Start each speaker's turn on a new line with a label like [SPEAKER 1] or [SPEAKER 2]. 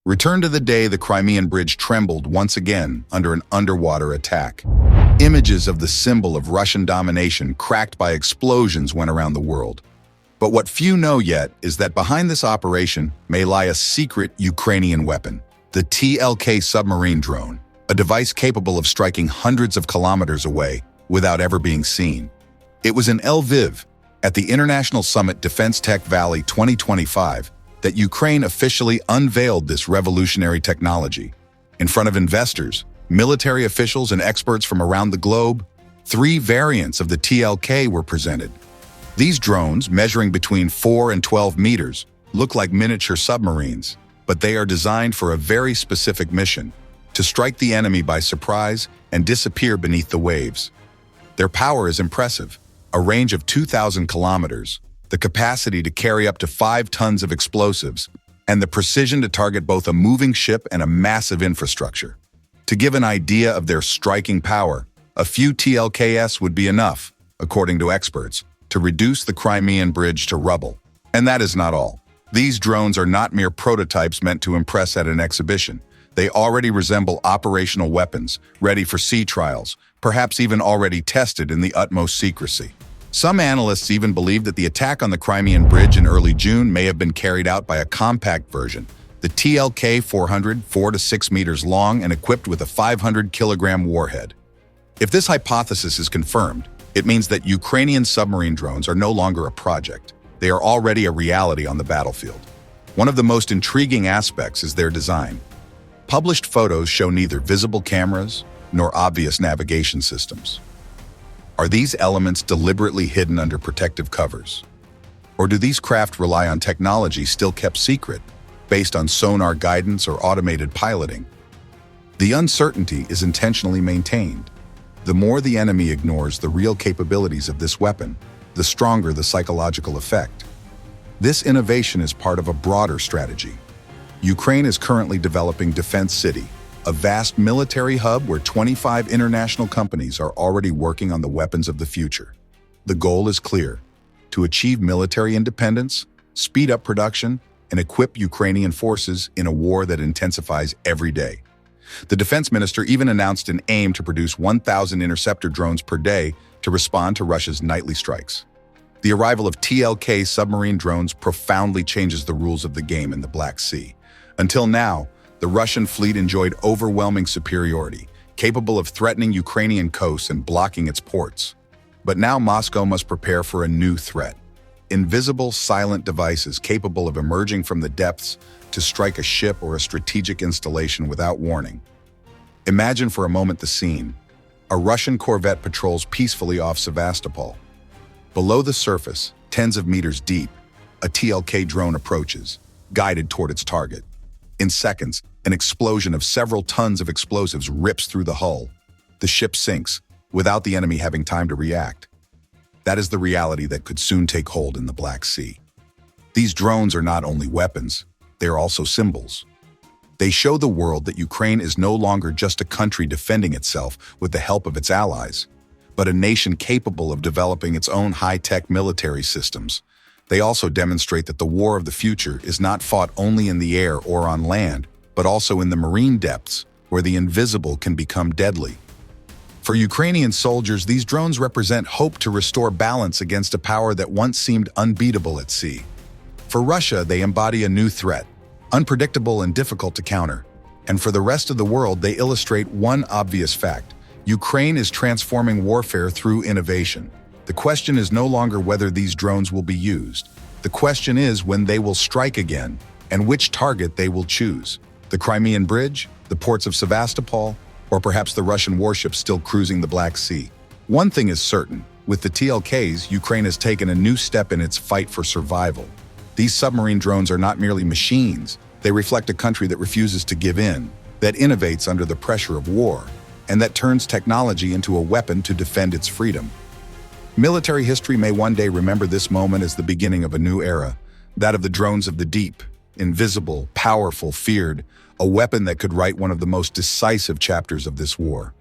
[SPEAKER 1] Return to the day the Crimean Bridge trembled once again under an underwater attack. Images of the symbol of Russian domination cracked by explosions went around the world. But what few know yet is that behind this operation may lie a secret Ukrainian weapon, the TLK submarine drone, a device capable of striking hundreds of kilometers away without ever being seen. It was in Lviv, at the International Summit Defense Tech Valley 2025, that Ukraine officially unveiled this revolutionary technology. In front of investors, military officials, and experts from around the globe, 3 variants of the TLK were presented. These drones, measuring between 4 and 12 meters, look like miniature submarines, but they are designed for a very specific mission: to strike the enemy by surprise and disappear beneath the waves. Their power is impressive: a range of 2,000 kilometers, the capacity to carry up to 5 tons of explosives, and the precision to target both a moving ship and a massive infrastructure. To give an idea of their striking power, a few TLKs would be enough, according to experts, to reduce the Crimean Bridge to rubble. And that is not all. These drones are not mere prototypes meant to impress at an exhibition. They already resemble operational weapons, ready for sea trials, perhaps even already tested in the utmost secrecy. Some analysts even believe that the attack on the Crimean Bridge in early June may have been carried out by a compact version, the TLK 400, 4 to 6 meters long and equipped with a 500-kilogram warhead. If this hypothesis is confirmed, it means that Ukrainian submarine drones are no longer a project. They are already a reality on the battlefield. One of the most intriguing aspects is their design. Published photos show neither visible cameras nor obvious navigation systems. Are these elements deliberately hidden under protective covers? Or do these craft rely on technology still kept secret, based on sonar guidance or automated piloting? The uncertainty is intentionally maintained. The more the enemy ignores the real capabilities of this weapon, the stronger the psychological effect. This innovation is part of a broader strategy. Ukraine is currently developing Defense City, a vast military hub where 25 international companies are already working on the weapons of the future. The goal is clear: to achieve military independence, speed up production, and equip Ukrainian forces in a war that intensifies every day. The defense minister even announced an aim to produce 1,000 interceptor drones per day to respond to Russia's nightly strikes. The arrival of TLK submarine drones profoundly changes the rules of the game in the Black Sea. Until now, the Russian fleet enjoyed overwhelming superiority, capable of threatening Ukrainian coasts and blocking its ports. But now Moscow must prepare for a new threat: invisible, silent devices capable of emerging from the depths to strike a ship or a strategic installation without warning. Imagine for a moment the scene. A Russian corvette patrols peacefully off Sevastopol. Below the surface, tens of meters deep, a TLK drone approaches, guided toward its target. In seconds, an explosion of several tons of explosives rips through the hull. The ship sinks, without the enemy having time to react. That is the reality that could soon take hold in the Black Sea. These drones are not only weapons, they are also symbols. They show the world that Ukraine is no longer just a country defending itself with the help of its allies, but a nation capable of developing its own high-tech military systems. They also demonstrate that the war of the future is not fought only in the air or on land, but also in the marine depths, where the invisible can become deadly. For Ukrainian soldiers, these drones represent hope to restore balance against a power that once seemed unbeatable at sea. For Russia, they embody a new threat, unpredictable and difficult to counter. And for the rest of the world, they illustrate one obvious fact: Ukraine is transforming warfare through innovation. The question is no longer whether these drones will be used. The question is when they will strike again, and which target they will choose. The Crimean Bridge, the ports of Sevastopol, or perhaps the Russian warships still cruising the Black Sea. One thing is certain: with the TLKs, Ukraine has taken a new step in its fight for survival. These submarine drones are not merely machines. They reflect a country that refuses to give in, that innovates under the pressure of war, and that turns technology into a weapon to defend its freedom. Military history may one day remember this moment as the beginning of a new era, that of the drones of the deep, invisible, powerful, feared, a weapon that could write one of the most decisive chapters of this war.